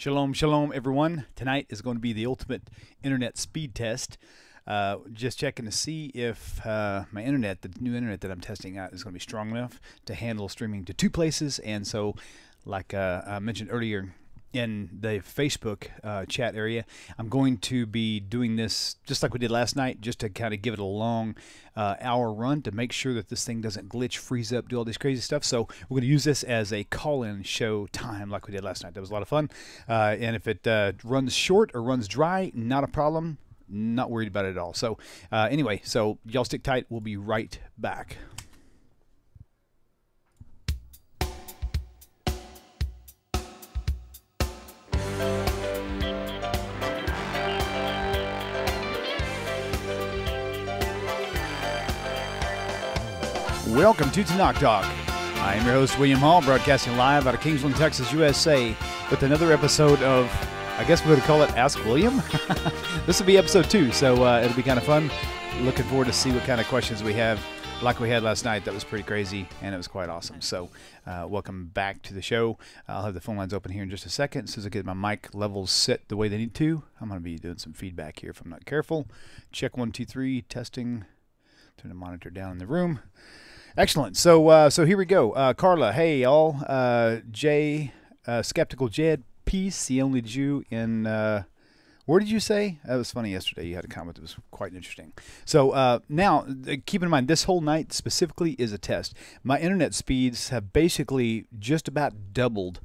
Shalom, shalom, everyone. Tonight is going to be the ultimate internet speed test. Just checking to see if my internet, the new internet that I'm testing out, is going to be strong enough to handle streaming to two places. And so, like I mentioned earlier in the Facebook chat area, I'm going to be doing this just like we did last night, just to kind of give it a long hour run to make sure that this thing doesn't glitch, freeze up, do all this crazy stuff. So we're going to use this as a call-in show time like we did last night. That was a lot of fun. And if it runs short or runs dry, not a problem. Not worried about it at all. So anyway, so y'all stick tight. We'll be right back. Welcome to Tanakh Talk. I am your host, William Hall, broadcasting live out of Kingsland, Texas, USA, with another episode of, I guess we're going to call it Ask William. This will be episode 2, so it'll be kind of fun. Looking forward to see what kind of questions we have, like we had last night. That was pretty crazy, and it was quite awesome. So welcome back to the show. I'll have the phone lines open here in just a second. As soon as I get my mic levels set the way they need to, I'm going to be doing some feedback here if I'm not careful. Check 1, 2, 3, testing. Turn the monitor down in the room. Excellent. So here we go. Carla, hey y'all. Jay, Skeptical Jed, Peace, the only Jew in, where did you say? That was funny yesterday. You had a comment that was quite interesting. So now, keep in mind, this whole night specifically is a test. My internet speeds have basically just about doubled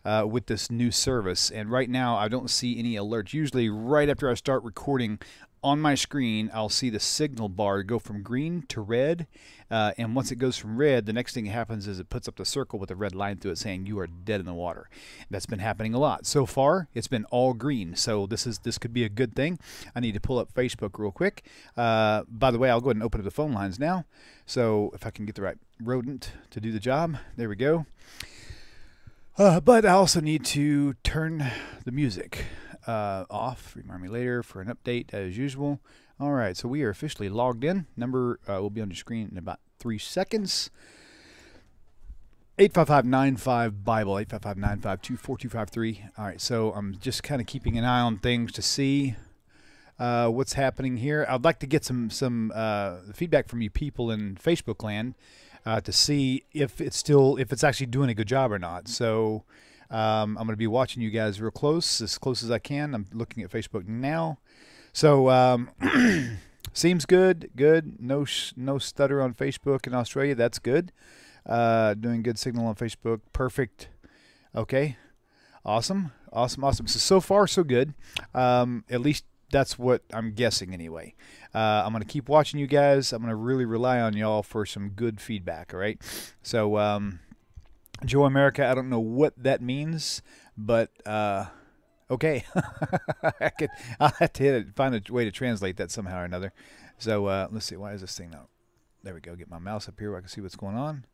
with this new service. And right now, I don't see any alerts. Usually right after I start recording on my screen, I'll see the signal bar go from green to red. And once it goes from red, the next thing that happens is it puts up the circle with a red line through it saying you are dead in the water. That's been happening a lot. So far, it's been all green. So this could be a good thing. I need to pull up Facebook real quick. By the way, I'll go ahead and open up the phone lines now. So if I can get the right rodent to do the job. There we go. But I also need to turn the music off. Remind me later for an update as usual. All right, so we are officially logged in. Number will be on your screen in about 3 seconds. 855-95-BIBLE, 855-952-4253. All right, so I'm just kind of keeping an eye on things to see what's happening here. I'd like to get some feedback from you people in Facebook land to see if it's actually doing a good job or not. So I'm going to be watching you guys real close as I can. I'm looking at Facebook now. So seems good. No stutter on Facebook in Australia. That's good. Doing good signal on Facebook. Perfect. Okay. Awesome. So far so good. At least that's what I'm guessing anyway. I'm going to keep watching you guys. I'm going to really rely on y'all for some good feedback. All right. So Joe America, I don't know what that means, but okay. I'll have to find a way to translate that somehow or another. So let's see. Why is this thing now? There we go. Get my mouse up here where I can see what's going on.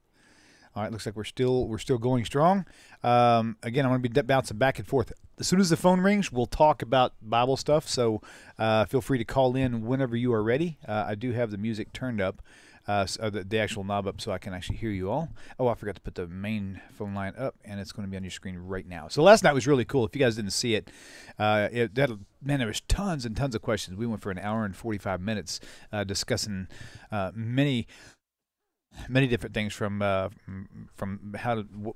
All right. Looks like we're still going strong. Again, I'm going to be bouncing back and forth. As soon as the phone rings, we'll talk about Bible stuff. So feel free to call in whenever you are ready. I do have the music turned up. So the actual knob up so I can actually hear you all. Oh, I forgot to put the main phone line up, and it's going to be on your screen right now. So last night was really cool. If you guys didn't see it, man, there was tons and tons of questions. We went for an hour and 45 minutes discussing many different things from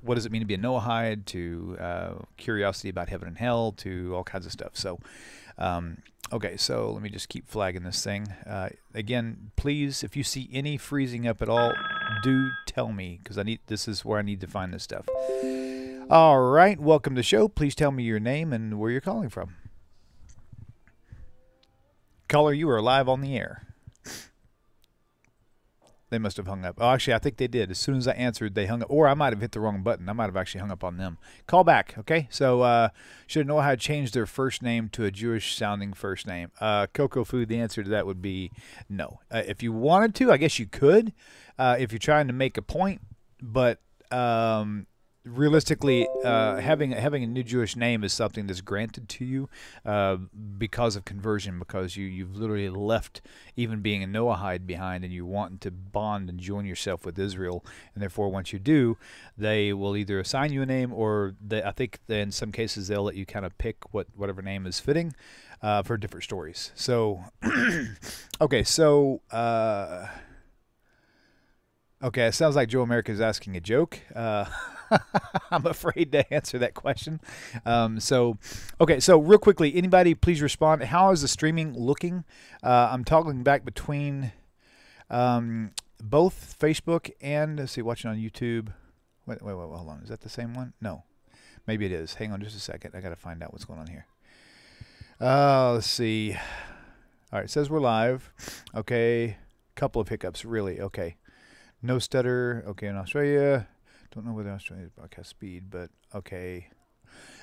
what does it mean to be a Noahide to curiosity about heaven and hell to all kinds of stuff. So okay, so let me just keep flagging this thing. Again, please, if you see any freezing up at all, do tell me, because this is where I need to find this stuff. All right, welcome to the show. Please tell me your name and where you're calling from. Caller, you are live on the air. They must have hung up. Oh, actually, I think they did. As soon as I answered, they hung up. Or I might have hit the wrong button. I might have actually hung up on them. Call back, okay? So, should know how to change their first name to a Jewish-sounding first name. Cocoa Food, the answer to that would be no. If you wanted to, I guess you could if you're trying to make a point. But realistically, having a new Jewish name is something that's granted to you because of conversion, because you've literally left even being a Noahide behind, and you want to bond and join yourself with Israel. And therefore, once you do, they will either assign you a name, or I think in some cases they'll let you kind of pick whatever name is fitting for different stories. So, okay, so. Okay, it sounds like Joe America is asking a joke. I'm afraid to answer that question. Okay, so real quickly, anybody please respond. How is the streaming looking? I'm toggling back between both Facebook and, let's see, watching on YouTube. Wait, hold on. Is that the same one? No. Maybe it is. Hang on just a second. I got to find out what's going on here. Let's see. All right, it says we're live. Okay, couple of hiccups, really. Okay. No stutter. Okay, in Australia. Don't know whether Australia's broadcast speed, but okay.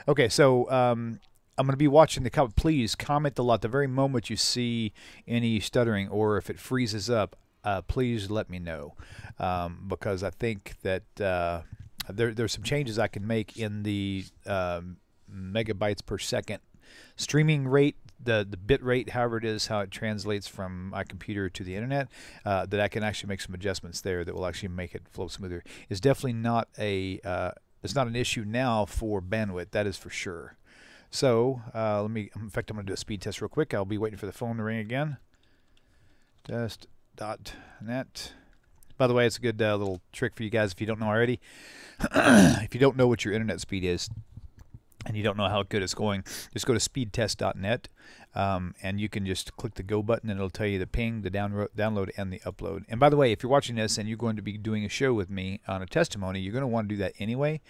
Okay, so I'm going to be watching the comment. Please comment a lot. The very moment you see any stuttering, or if it freezes up, please let me know, because I think that there's some changes I can make in the megabytes per second streaming rate, the bit rate, however it is, how it translates from my computer to the internet, that I can actually make some adjustments there that will actually make it flow smoother. It's definitely not it's not an issue now for bandwidth, that is for sure. So in fact, I'm going to do a speed test real quick. I'll be waiting for the phone to ring again. Test.net. By the way, it's a good little trick for you guys if you don't know already. If you don't know what your internet speed is, and you don't know how good it's going, just go to speedtest.net, and you can just click the go button, and it'll tell you the ping, the download, and the upload. And by the way, if you're watching this and you're going to be doing a show with me on a testimony, you're going to want to do that anyway,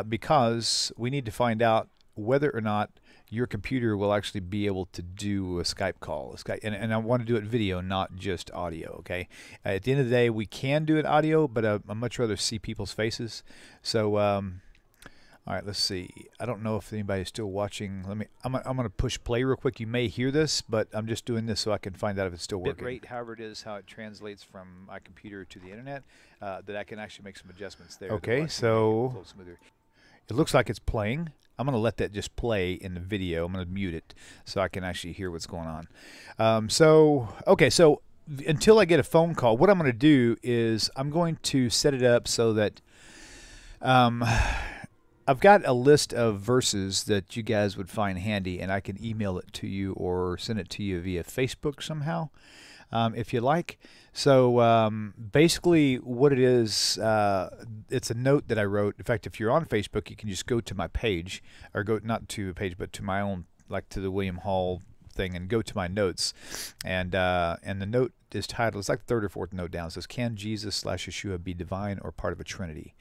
because we need to find out whether or not your computer will actually be able to do a Skype call. And I want to do it video, not just audio, okay? At the end of the day, we can do it audio, but I'd much rather see people's faces. So, all right, let's see. I don't know if anybody's still watching. I'm going to push play real quick. You may hear this, but I'm just doing this so I can find out if it's still working. Bit rate, however it is, how it translates from my computer to the internet, that I can actually make some adjustments there. Okay, so it looks like it's playing. I'm going to let that just play in the video. I'm going to mute it so I can actually hear what's going on. Okay, so until I get a phone call, what I'm going to do is I'm going to set it up so that I've got a list of verses that you guys would find handy, and I can email it to you or send it to you via Facebook somehow, if you like. So basically what it is, it's a note that I wrote. In fact, if you're on Facebook, you can just go to my page, or go not to a page, but to my own, like to the William Hall thing, and go to my notes, and the note is titled, it's like the third or fourth note down. It says, "Can Jesus/Yeshua be divine or part of a Trinity?"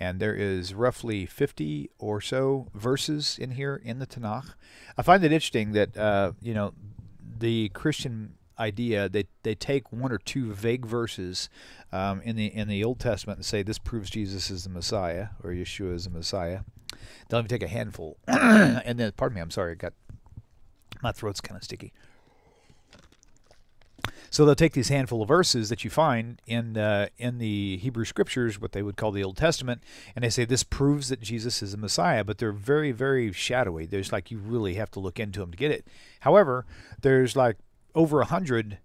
And there is roughly 50 or so verses in here in the Tanakh. I find it interesting that you know, the Christian idea, they take one or two vague verses in the Old Testament and say this proves Jesus is the Messiah, or Yeshua is the Messiah. They'll even take a handful, and then, pardon me, I'm sorry, my throat's kind of sticky. So they'll take these handful of verses that you find in the Hebrew Scriptures, what they would call the Old Testament, and they say this proves that Jesus is the Messiah, but they're very, very shadowy. There's like, you really have to look into them to get it. However, there's like over 100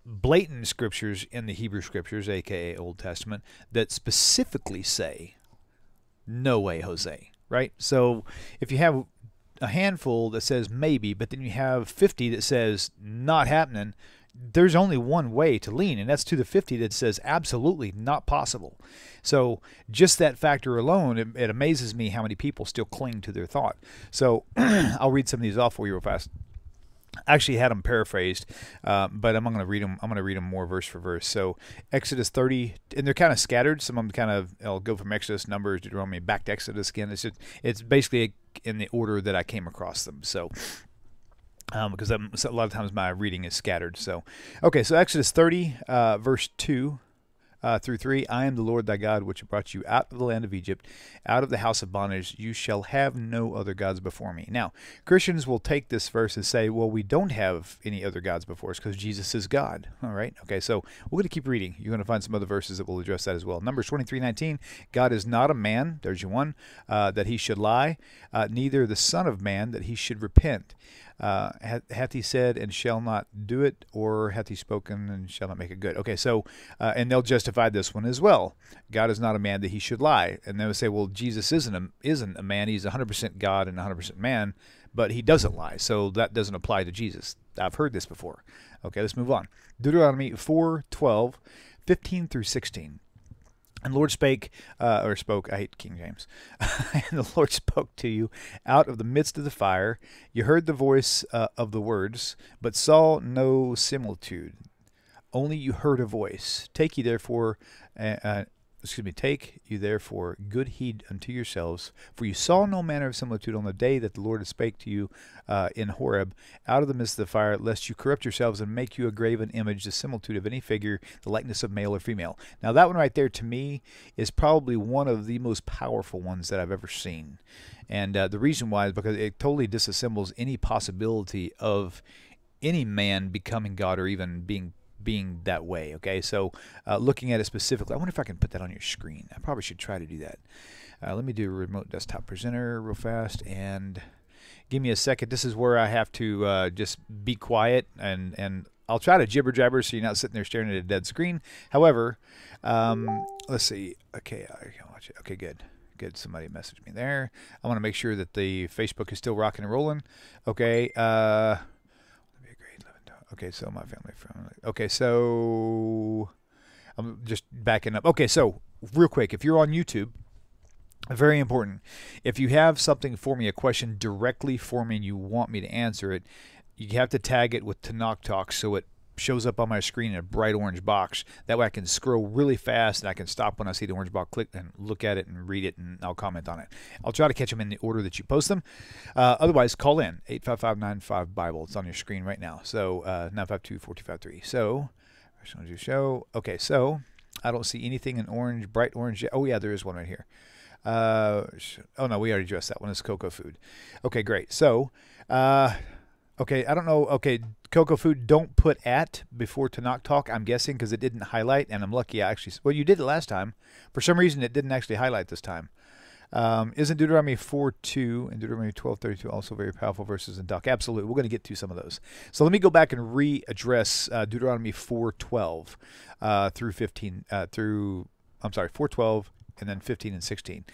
blatant scriptures in the Hebrew Scriptures, aka Old Testament, that specifically say, "No way, Jose," right? So if you have a handful that says maybe, but then you have 50 that says not happening, there's only one way to lean, and that's to the 50 that says absolutely not possible. So just that factor alone, it amazes me how many people still cling to their thought. So I'll read some of these off for you real fast. I actually had them paraphrased, but I'm going to read them. I'm going to read them more verse for verse. So Exodus 30, and they're kind of scattered. Some of them kind of, I'll go from Exodus, Numbers, Deuteronomy, back to Exodus again. It's basically in the order that I came across them. So because a lot of times my reading is scattered. So okay, so Exodus 30, verse 2. through 3, I am the Lord thy God, which brought you out of the land of Egypt, out of the house of bondage. You shall have no other gods before me. Now, Christians will take this verse and say, well, we don't have any other gods before us because Jesus is God. All right? Okay, so we're going to keep reading. You're going to find some other verses that will address that as well. Numbers 23:19, God is not a man, there's your one, that he should lie, neither the son of man that he should repent. Hath he said and shall not do it, or hath he spoken and shall not make it good? Okay, so, and they'll justify this one as well. God is not a man that he should lie. And they'll say, well, Jesus isn't a man. He's 100% God and 100% man, but he doesn't lie. So that doesn't apply to Jesus. I've heard this before. Okay, let's move on. Deuteronomy 4:12, 15 through 16. And the Lord spoke, I hate King James. And the Lord spoke to you out of the midst of the fire. You heard the voice of the words, but saw no similitude. Only you heard a voice. Take you therefore good heed unto yourselves, for you saw no manner of similitude on the day that the Lord spake to you in Horeb, out of the midst of the fire, lest you corrupt yourselves and make you a graven image, the similitude of any figure, the likeness of male or female. Now that one right there, to me, is probably one of the most powerful ones that I've ever seen. And the reason why is because it totally disassembles any possibility of any man becoming God or even being that way. Okay, so looking at it specifically, I wonder if I can put that on your screen. I probably should try to do that. Let me do a remote desktop presenter real fast, and give me a second. This is where I have to just be quiet, and I'll try to jibber jabber so you're not sitting there staring at a dead screen. However, let's see. Okay, I can watch it. Okay, good. Somebody messaged me there. I want to make sure that the Facebook is still rocking and rolling. Okay. Okay, so my family from. Okay, so I'm just backing up. Okay, so real quick, if you're on YouTube, very important. If you have something for me, a question directly for me, and you want me to answer it, you have to tag it with Tanakh Talk so it shows up on my screen in a bright orange box. That way I can scroll really fast and I can stop when I see the orange box, click and look at it and read it, and I'll comment on it. I'll try to catch them in the order that you post them. Otherwise, call in 855-95-BIBLE. It's on your screen right now. So 952-4253. So show. Okay, so I don't see anything in orange, bright orange. Oh yeah, there is one right here. Oh no, we already addressed that one. It's cocoa food. Okay, great. So okay, I don't know. Okay, cocoa food, don't put at before Tanakh Talk, I'm guessing, because it didn't highlight, and I'm lucky I actually... Well, you did it last time. For some reason, it didn't actually highlight this time. Isn't Deuteronomy 4:2 and Deuteronomy 12:32 also very powerful verses in Talk? Absolutely. We're going to get to some of those. So let me go back and readdress Deuteronomy 4:12 through 15, I'm sorry, 4:12 and then 15 and 16.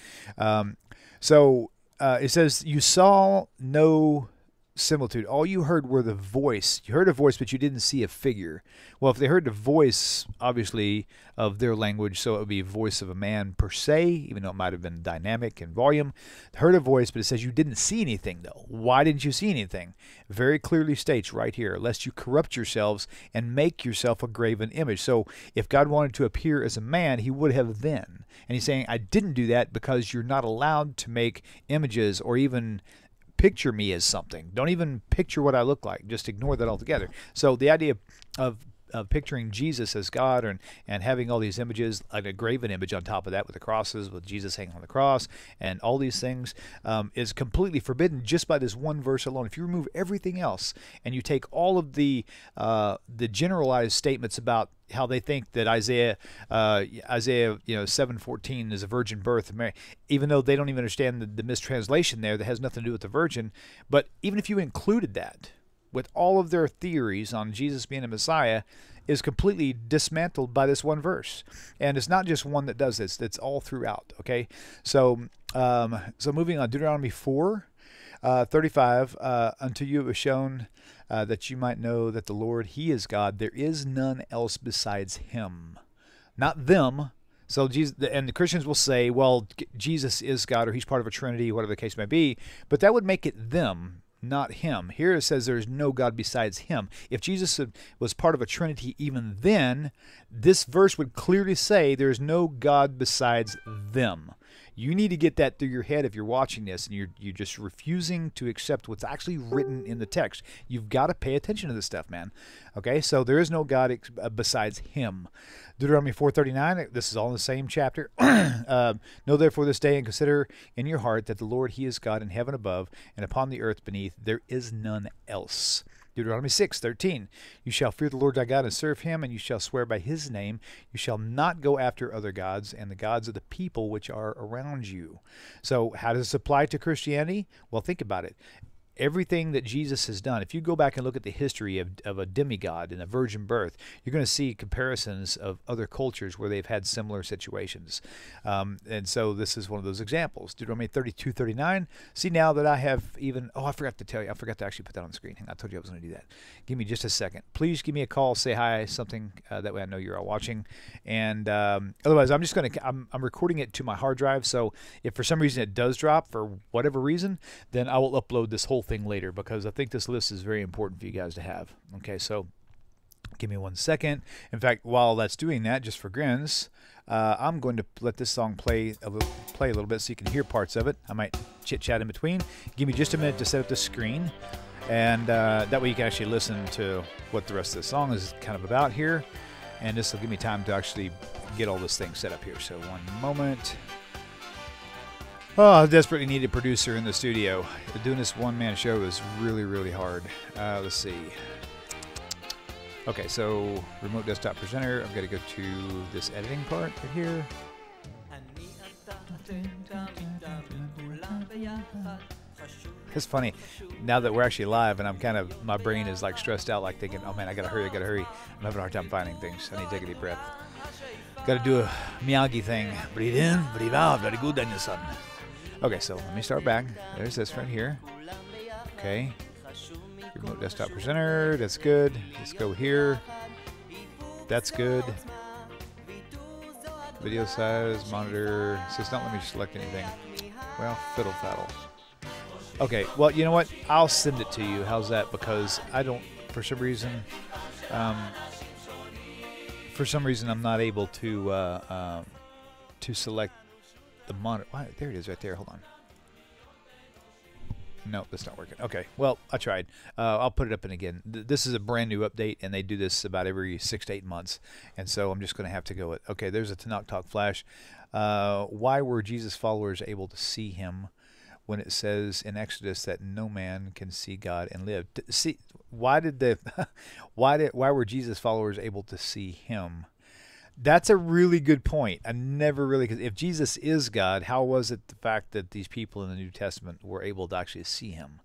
It says, you saw no similitude. All you heard were the voice. You heard a voice, but you didn't see a figure. Well, if they heard the voice, obviously, of their language, so it would be a voice of a man per se, even though it might have been dynamic in volume. They heard a voice, but it says you didn't see anything, though. Why didn't you see anything? Very clearly states right here, lest you corrupt yourselves and make yourself a graven image. So if God wanted to appear as a man, he would have then. And he's saying, I didn't do that because you're not allowed to make images or even picture me as something. Don't even picture what I look like. Just ignore that altogether. So the idea of picturing Jesus as God and having all these images, like a graven image on top of that with the crosses, with Jesus hanging on the cross, and all these things is completely forbidden just by this one verse alone. If you remove everything else and you take all of the generalized statements about how they think that Isaiah 7:14 is a virgin birth of Mary, even though they don't even understand the mistranslation there that has nothing to do with the virgin. But even if you included that with all of their theories on Jesus being a Messiah, is completely dismantled by this one verse. And it's not just one that does this, it's all throughout. Okay, so moving on, Deuteronomy 4:35, unto you it was shown that you might know that the Lord, he is God. There is none else besides him. Not them. So Jesus, and the Christians will say, well, Jesus is God, or he's part of a Trinity, whatever the case may be. But that would make it them, not him. Here it says there is no God besides him. If Jesus was part of a Trinity even then, this verse would clearly say there is no God besides them. You need to get that through your head if you're watching this and you're just refusing to accept what's actually written in the text. You've got to pay attention to this stuff, man. Okay, so there is no God besides him. Deuteronomy 4:39, this is all in the same chapter. Know therefore this day and consider in your heart that the Lord, he is God in heaven above and upon the earth beneath. There is none else. Deuteronomy 6:13, you shall fear the Lord thy God and serve him, and you shall swear by his name. You shall not go after other gods and the gods of the people which are around you. So how does this apply to Christianity? Well, think about it. Everything that Jesus has done, if you go back and look at the history of a demigod and a virgin birth, you're going to see comparisons of other cultures where they've had similar situations. And so this is one of those examples. Deuteronomy 32:39, see now that I have even, I forgot to tell you, I forgot to actually put that on the screen. I told you I was going to do that. Give me just a second. Please give me a call, say hi, something, that way I know you're all watching. And otherwise, I'm just going to, I'm recording it to my hard drive, so if for some reason it does drop, for whatever reason, then I will upload this whole thing later, because I think this list is very important for you guys to have. Okay, so give me 1 second. In fact, while that's doing that, just for grins, I'm going to let this song play a little bit so you can hear parts of it. I might chit-chat in between. Give me just a minute to set up the screen, and that way you can actually listen to what the rest of the song is kind of about here, and this will give me time to actually get all this thing set up here. So 1 moment. Oh, I desperately need a producer in the studio. Doing this one-man show is really, really hard. Let's see. Okay, so remote desktop presenter. I'm going to go to this editing part right here. It's funny, now that we're actually live and I'm kind of, my brain is like stressed out, like thinking, oh man, I gotta hurry. I'm having a hard time finding things. I need to take a deep breath. Gotta do a Miyagi thing. Breathe in, breathe out. Very good, Daniel son. Okay, so let me start back. There's this right here. Okay. Remote desktop presenter. That's good. Let's go here. That's good. Video size, monitor. So it's not letting me select anything. Well, fiddle faddle. Okay, well, you know what? I'll send it to you. How's that? Because I don't, for some reason, I'm not able to select the monitor. Why, there it is right there. Hold on. No, that's not working. Okay, well, I tried. I'll put it up in again. This is a brand new update, and they do this about every 6 to 8 months, and so I'm just going to have to go with, okay, there's a Tanakh Talk flash. Why were Jesus' followers able to see him when it says in Exodus that no man can see God and live? See, why were Jesus' followers able to see him? That's a really good point. I never really, because if Jesus is God, how was it the fact that these people in the New Testament were able to actually see him?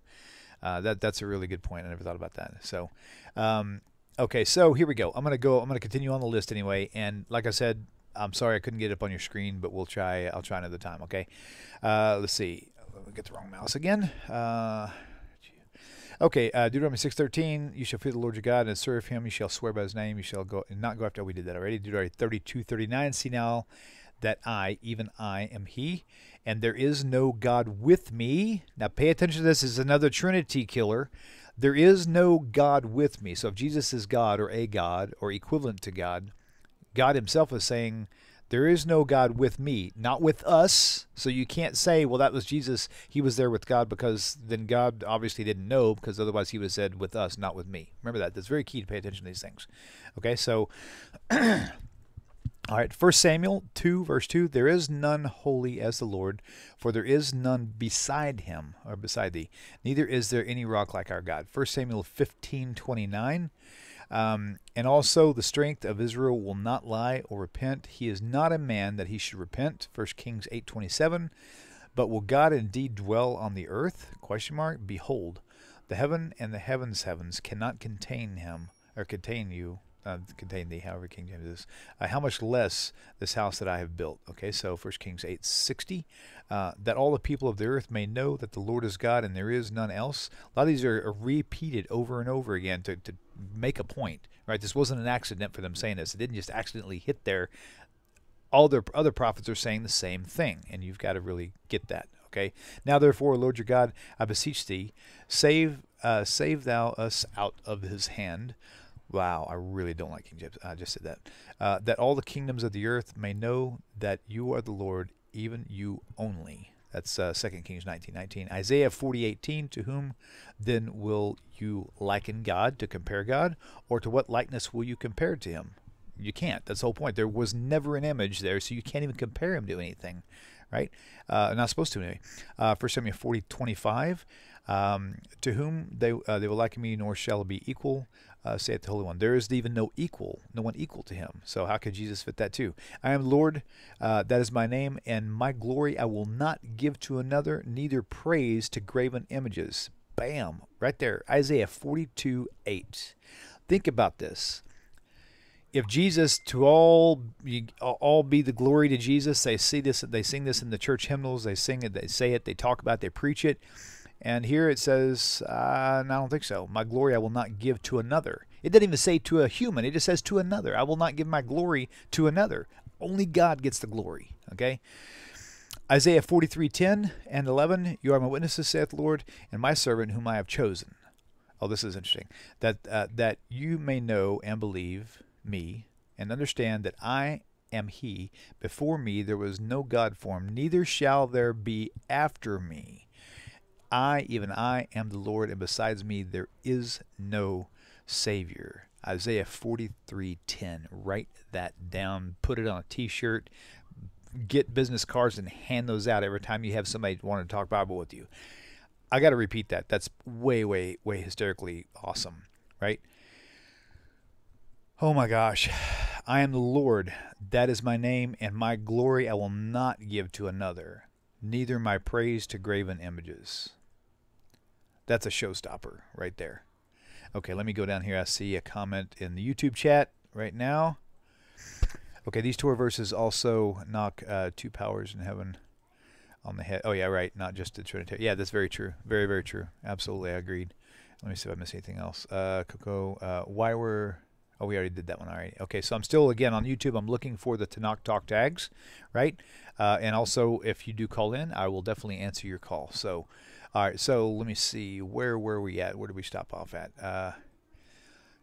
That's a really good point. I never thought about that. So, okay, so here we go. I'm gonna continue on the list anyway. And like I said, I'm sorry I couldn't get it up on your screen, but I'll try another time. Okay, let's see. Let me get the wrong mouse again. Okay, Deuteronomy 6:13, you shall fear the Lord your God and serve him. You shall swear by his name. You shall not go after. We did that already. Deuteronomy 32:39, see now that I, even I, am he, and there is no God with me. Now pay attention to this. This is another Trinity killer. There is no God with me. So if Jesus is God or a God or equivalent to God, God himself is saying, there is no God with me, not with us. So you can't say, well, that was Jesus. He was there with God, because then God obviously didn't know, because otherwise he would have said with us, not with me. Remember that. That's very key to pay attention to these things. Okay, so, all right, 1 Samuel 2, verse 2, there is none holy as the Lord, for there is none beside him, or beside thee. Neither is there any rock like our God. 1 Samuel 15:29. And also the strength of Israel will not lie or repent. He is not a man that he should repent. 1 Kings 8:27. But will God indeed dwell on the earth? ? Behold, the heaven and the heavens cannot contain him, or contain you, contain thee, however King James is. How much less this house that I have built? Okay, so 1 Kings 8:60. That all the people of the earth may know that the Lord is God and there is none else. A lot of these are repeated over and over again to make a point, right? This wasn't an accident for them saying this. It didn't just accidentally hit there. All their other prophets are saying the same thing, and you've got to really get that, okay? Now, therefore, Lord your God, I beseech thee, save thou us out of his hand. Wow, I really don't like King James. I just said that. That all the kingdoms of the earth may know that you are the Lord, even you only. That's 2 Kings 19:19. Isaiah 40:18, to whom then will you liken God, to compare God? Or to what likeness will you compare to him? You can't. That's the whole point. There was never an image there, so you can't even compare him to anything, right? Not supposed to anyway. 1 Samuel 40:25, to whom they will liken me, nor shall it be equal, saith the Holy One. There is even no one equal to him. So how could Jesus fit that too? I am the Lord, that is my name, and my glory I will not give to another, neither praise to graven images. Bam! Right there. Isaiah 42:8. Think about this. If Jesus, to all be the glory to Jesus, they see this, they sing this in the church hymnals, they sing it, they say it, they talk about it, they preach it. And here it says, no, I don't think so. My glory I will not give to another. It doesn't even say to a human. It just says to another. I will not give my glory to another. Only God gets the glory. Okay? Isaiah 43:10 and 11. You are my witnesses, saith the Lord, and my servant whom I have chosen. Oh, this is interesting. That you may know and believe me and understand that I am he. Before me there was no God formed, neither shall there be after me. I, even I, am the Lord, and besides me there is no Savior. Isaiah 43:10. Write that down. Put it on a T-shirt. Get business cards and hand those out every time you have somebody want to talk Bible with you. I got to repeat that. That's way, way, way hysterically awesome, right? Oh my gosh. I am the Lord. That is my name, and my glory I will not give to another, neither my praise to graven images. That's a showstopper right there. Okay, let me go down here. I see a comment in the YouTube chat right now. Okay, these Torah verses also knock two powers in heaven on the head. Oh, yeah, right. Not just the Trinitarian. Yeah, that's very true. Very, very true. Absolutely, I agreed. Let me see if I missed anything else. Coco, why were... Oh, we already did that one already. Okay, so I'm still, again, on YouTube. I'm looking for the Tanakh Talk tags, right? And also, if you do call in, I will definitely answer your call. So, all right, so let me see. Where were we at? Where did we stop off at?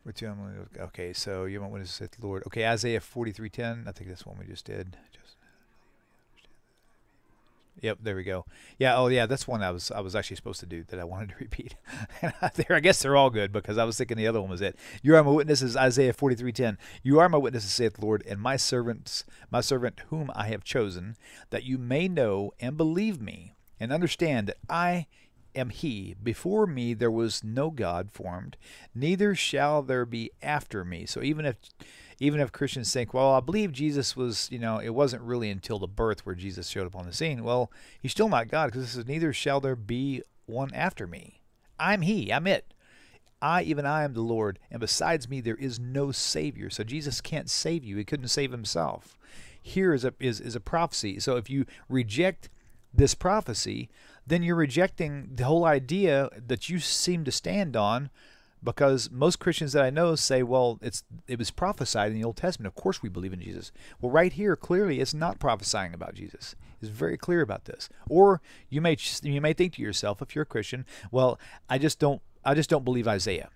Okay, so you want to say the Lord. Okay, Isaiah 43:10. I think that's one we just did. Yep, there we go. Yeah, oh yeah, that's one I was actually supposed to do that I wanted to repeat. I guess they're all good because I was thinking the other one was it. You are my witnesses, Isaiah 43:10. You are my witnesses, saith the Lord, and my servant whom I have chosen, that you may know and believe me, and understand that I am he. Before me there was no God formed, neither shall there be after me. So even if Christians think, well, I believe Jesus was, it wasn't really until the birth where Jesus showed up on the scene. Well, he's still not God, because it says, neither shall there be one after me. I'm he. I'm it. I, even I, am the Lord, and besides me there is no Savior. So Jesus can't save you. He couldn't save himself. Here is a prophecy. So if you reject this prophecy, then you're rejecting the whole idea that you seem to stand on, because most Christians that I know say, well, it was prophesied in the Old Testament. Of course we believe in Jesus. Well, right here, clearly, it's not prophesying about Jesus. It's very clear about this. Or you may think to yourself, if you're a Christian, well, I just don't believe Isaiah.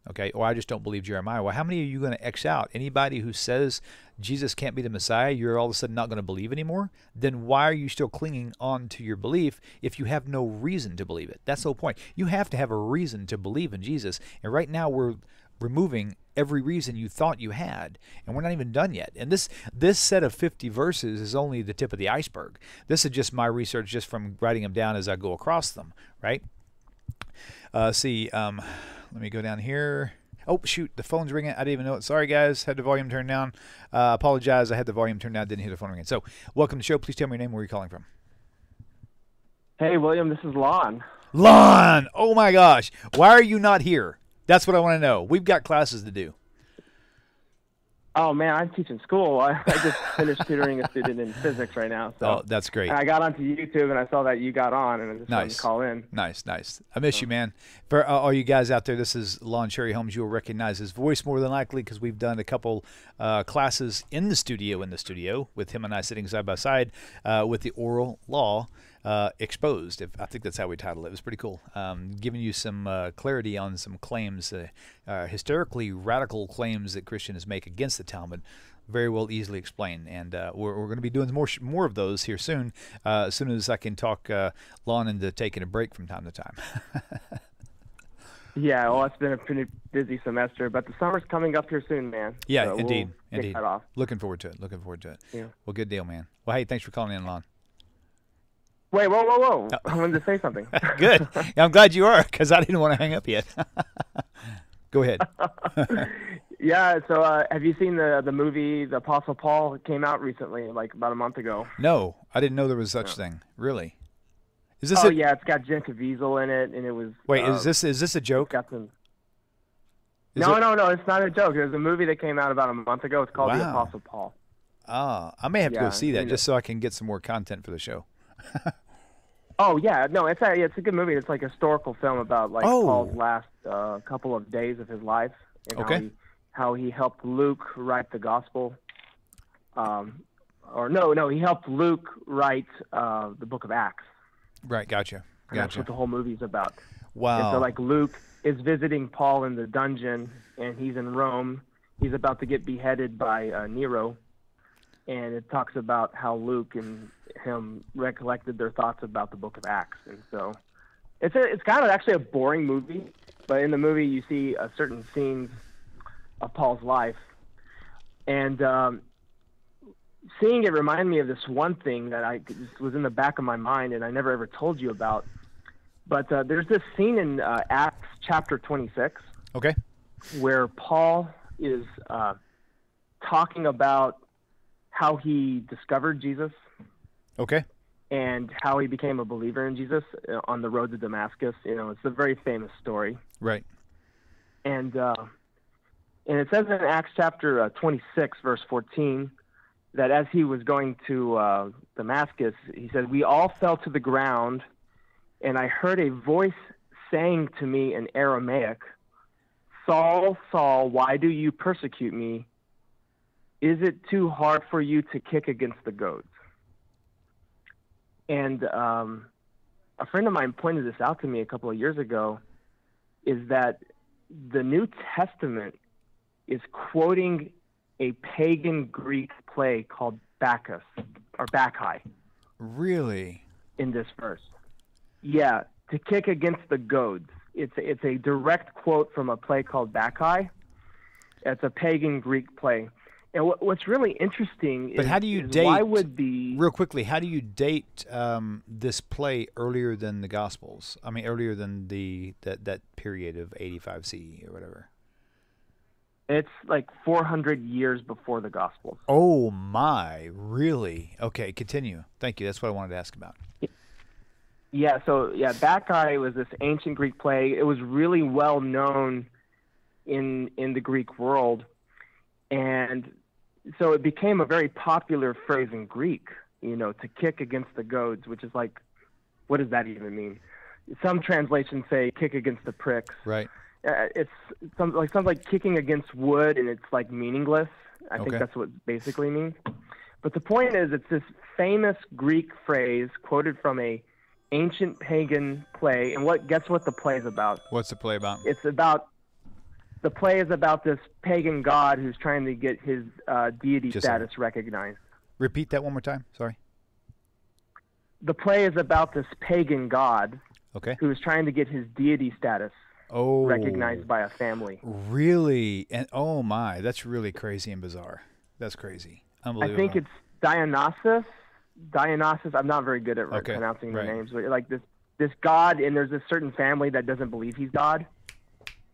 Okay, or I just don't believe Jeremiah. Well, how many are you going to X out? Anybody who says Jesus can't be the Messiah, you're all of a sudden not going to believe anymore? Then why are you still clinging on to your belief if you have no reason to believe it? That's the whole point. You have to have a reason to believe in Jesus. And right now we're removing every reason you thought you had. And we're not even done yet. And this set of 50 verses is only the tip of the iceberg. This is just my research just from writing them down as I go across them, right? Let me go down here. Oh, shoot, the phone's ringing. I didn't even know it. Sorry, guys. Had the volume turned down. Apologize. I had the volume turned down. Didn't hear the phone ringing. So, welcome to the show. Please tell me your name. Where are you calling from? Hey, William. This is Lon. Lon! Oh, my gosh. Why are you not here? That's what I want to know. We've got classes to do. Oh, man, I'm teaching school. I just finished tutoring a student in physics right now. So. Oh, that's great. And I got onto YouTube, and I saw that you got on, and I just wanted to call in. Nice. I miss you, man. For all you guys out there, this is Lon Cherry Holmes. You'll recognize his voice more than likely because we've done a couple classes in the studio with him and I sitting side by side with the oral law exposed. I think that's how we titled it. It was pretty cool. Giving you some clarity on some claims, hysterically radical claims that Christians make against the Talmud. very well easily explained. And we're going to be doing more of those here soon, as soon as I can talk Lon into taking a break from time to time. Yeah, well, it's been a pretty busy semester, but the summer's coming up here soon, man. Yeah, so indeed. We'll kick that off. Looking forward to it. Yeah. Well, good deal, man. Well, hey, thanks for calling in, Lon. Wait, whoa. I wanted to say something. Good. Yeah, I'm glad you are, because I didn't want to hang up yet. Go ahead. Yeah, so have you seen the movie The Apostle Paul? It came out recently, like about a month ago. No, I didn't know there was such thing. Really? Is this yeah, it's got Jen Caviezel in it, and it was... Wait, is this a joke? No, it's not a joke. There's a movie that came out about a month ago. It's called The Apostle Paul. Ah, I may have to go see that just so I can get some more content for the show. Oh, yeah. No, it's a good movie. It's like a historical film about Paul's last couple of days of his life and how he helped Luke write the gospel. He helped Luke write the book of Acts. Right, gotcha. That's what the whole movie's about. Wow. And so Luke is visiting Paul in the dungeon, and he's in Rome. He's about to get beheaded by Nero. And it talks about how Luke and him recollected their thoughts about the book of Acts. And so it's kind of actually a boring movie, but in the movie you see certain scenes of Paul's life. And seeing it reminded me of this one thing that was in the back of my mind and I never ever told you about. But there's this scene in Acts chapter 26 where Paul is talking about how he discovered Jesus. And how he became a believer in Jesus on the road to Damascus. It's a very famous story. Right. And it says in Acts chapter 26, verse 14, that as he was going to Damascus, he said, "We all fell to the ground, and I heard a voice saying to me in Aramaic, 'Saul, Saul, why do you persecute me? Is it too hard for you to kick against the goads?'" And a friend of mine pointed this out to me a couple of years ago, is that the New Testament is quoting a pagan Greek play called Bacchus, or Bacchae. Really? In this verse. Yeah, to kick against the goads. It's a direct quote from a play called Bacchae. It's a pagan Greek play. And what's really interesting but is, how do you date, why would the... Real quickly, how do you date this play earlier than the Gospels? I mean, earlier than that period of 85 CE or whatever. It's like 400 years before the Gospels. Oh, my. Really? Okay, continue. Thank you. That's what I wanted to ask about. Yeah, Bacchae was this ancient Greek play. It was really well known in the Greek world. And so it became a very popular phrase in Greek, to kick against the goads, which is like, what does that even mean? Some translations say kick against the pricks. Right. It sounds like kicking against wood, and it's like meaningless. I think that's what it basically means. But the point is, it's this famous Greek phrase quoted from a ancient pagan play. And guess what the play is about? What's the play about? The play is about this pagan god who's trying to get his deity status recognized. Repeat that one more time. Sorry. The play is about this pagan god who is trying to get his deity status recognized by a family. Really? And oh my, that's really crazy and bizarre. That's crazy. Unbelievable. I think it's Dionysus. I'm not very good at pronouncing the names, but like this god, and there's this certain family that doesn't believe he's God.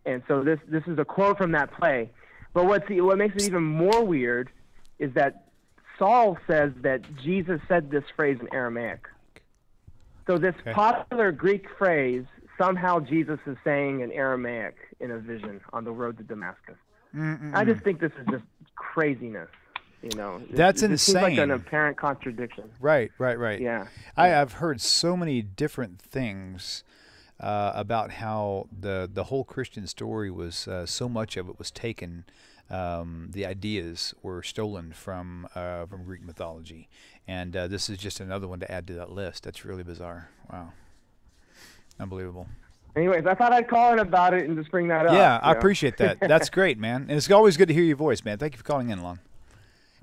And so this is a quote from that play. But what makes it even more weird is that Saul says that Jesus said this phrase in Aramaic. So this popular Greek phrase, somehow Jesus is saying in Aramaic in a vision on the road to Damascus. I just think this is just craziness. That's insane. It seems like an apparent contradiction. Right. Yeah. I've heard so many different things about how the whole Christian story was so much of it was taken. The ideas were stolen from Greek mythology, and this is just another one to add to that list. That's really bizarre. Wow, unbelievable. Anyways, I thought I'd call in about it and just bring that up. Yeah, I appreciate that. That's great, man. And it's always good to hear your voice, man. Thank you for calling in, Lon.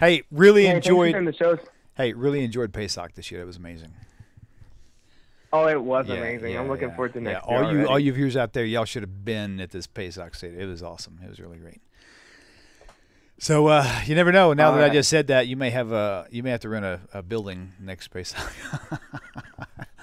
Hey, really enjoyed the shows. Hey, really enjoyed Pesach this year. It was amazing. Oh, it was amazing. I'm looking forward to next year. All you viewers out there, y'all should have been at this Pesach Seder. It was awesome. It was really great. So you never know. Now that I just said that, you may have to rent a building next Pesach.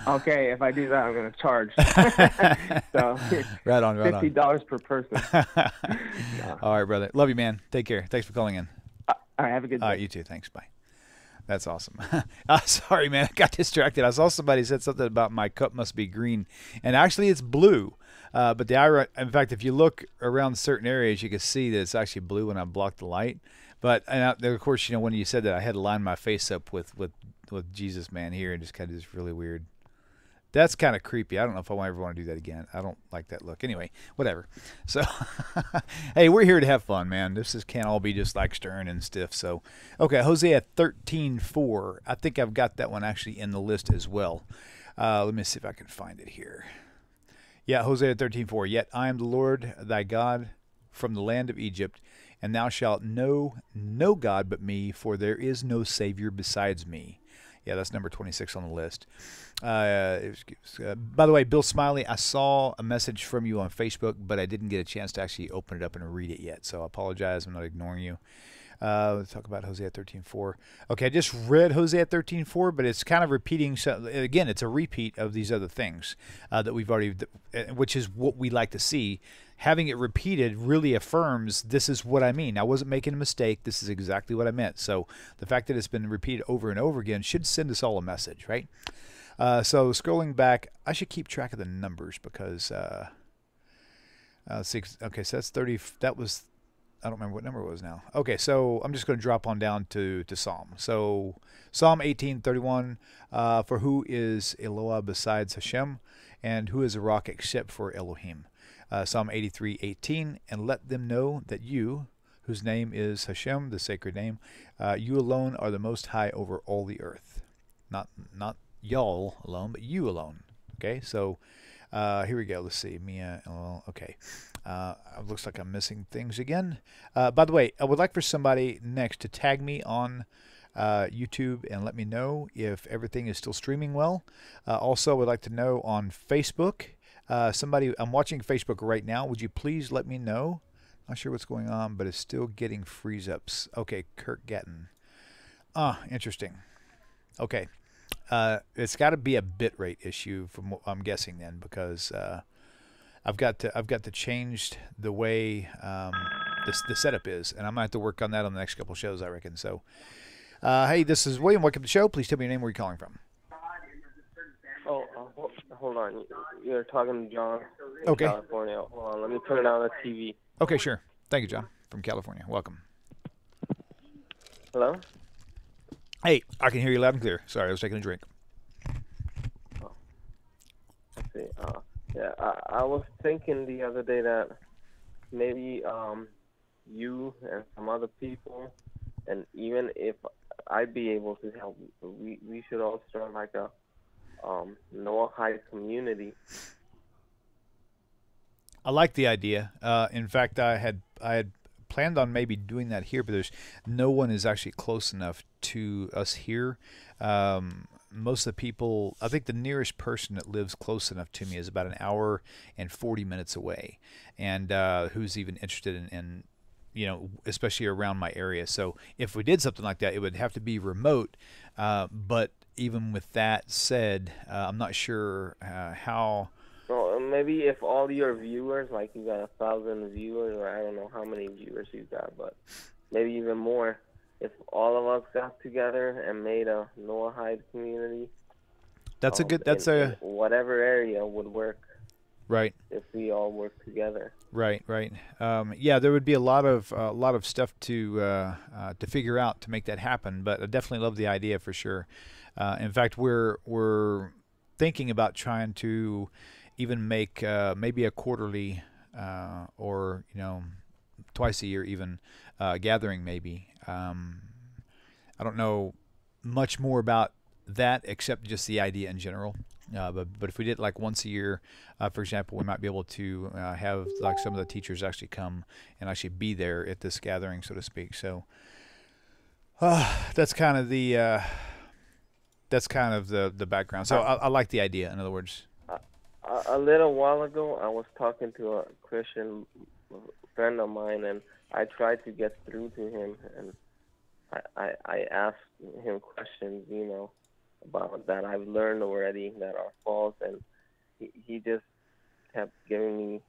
Okay, if I do that, I'm going to charge. So right on. $50 per person. No. All right, brother. Love you, man. Take care. Thanks for calling in. All right, have a good day. All right, you too. Thanks. Bye. That's awesome. Sorry, man. I got distracted. I saw somebody said something about my cup must be green, and actually it's blue. But in fact, if you look around certain areas, you can see that it's actually blue when I block the light. But of course, when you said that, I had to line my face up with Jesus, man, here, and just kind of just really weird. That's kind of creepy. I don't know if I ever want to do that again. I don't like that look. Anyway, whatever. So, hey, we're here to have fun, man. This can't all be just like stern and stiff. So, okay, Hosea 13:4. I think I've got that one actually in the list as well. Let me see if I can find it here. Yeah, Hosea 13:4. Yet I am the Lord thy God from the land of Egypt, and thou shalt know no God but me, for there is no Savior besides me. Yeah, that's number 26 on the list. By the way, Bill Smiley, I saw a message from you on Facebook, but I didn't get a chance to actually open it up and read it yet, so I apologize. I'm not ignoring you. Let's talk about Hosea 13:4. Okay, I just read Hosea 13:4, but it's kind of repeating. So, again, it's a repeat of these other things that we've already, which is what we like to see. Having it repeated really affirms this is what I mean. I wasn't making a mistake. This is exactly what I meant. So the fact that it's been repeated over and over again should send us all a message, right? So scrolling back, I should keep track of the numbers because, okay, so that's 30. That was, I don't remember what number it was now. Okay, so I'm just going to drop on down to Psalm. So Psalm 18:31, for who is Eloah besides Hashem, and who is a rock except for Elohim? Psalm 83:18, and let them know that you, whose name is Hashem, the sacred name, you alone are the most high over all the earth. Not y'all alone, but you alone. Okay, so here we go. Let's see. Mia, okay. Looks like I'm missing things again. By the way, I would like for somebody next to tag me on YouTube and let me know if everything is still streaming well. Also, I would like to know on Facebook. Somebody, I'm watching Facebook right now. Would you please let me know? Not sure what's going on, but it's still getting freeze-ups. Okay, Kirk Gatton. Interesting. Okay. It's got to be a bitrate issue from what I'm guessing then, because I've got to change the way the setup is, and I'm gonna have to work on that on the next couple shows, I reckon. So, hey, this is William. Welcome to the show. Please tell me your name. Where you're calling from. Hold on. You're talking to John in Okay. California. Hold on. Let me turn it on the TV. Okay, sure. Thank you, John, from California. Welcome. Hello? Hey, I can hear you loud and clear. Sorry, I was taking a drink. Oh. Let's see. Yeah, I was thinking the other day that maybe you and some other people, and even if I'd be able to help, we should all start like a Noahide community. I like the idea. In fact, I had planned on maybe doing that here, but no one is actually close enough to us here. Most of the people, I think the nearest person that lives close enough to me is about an hour and 40 minutes away, and who's even interested in especially around my area. So if we did something like that, it would have to be remote, but even with that said, I'm not sure how. Well, maybe if all your viewers, like you got 1,000 viewers, or I don't know how many viewers you got, but maybe even more, if all of us got together and made a Noahide community. That's in whatever area would work. Right. If we all work together. Right. Yeah, there would be a lot of stuff to figure out to make that happen, but I definitely love the idea for sure. In fact, we're thinking about trying to even make maybe a quarterly or twice a year even gathering maybe. I don't know much more about that except just the idea in general. But if we did like once a year, for example, we might be able to have like some of the teachers actually come and actually be there at this gathering, so to speak. So, That's kind of the background. So I like the idea. In other words, a little while ago, I was talking to a Christian friend of mine, and I tried to get through to him, and I asked him questions, about that I've learned already that are false, and he just kept giving me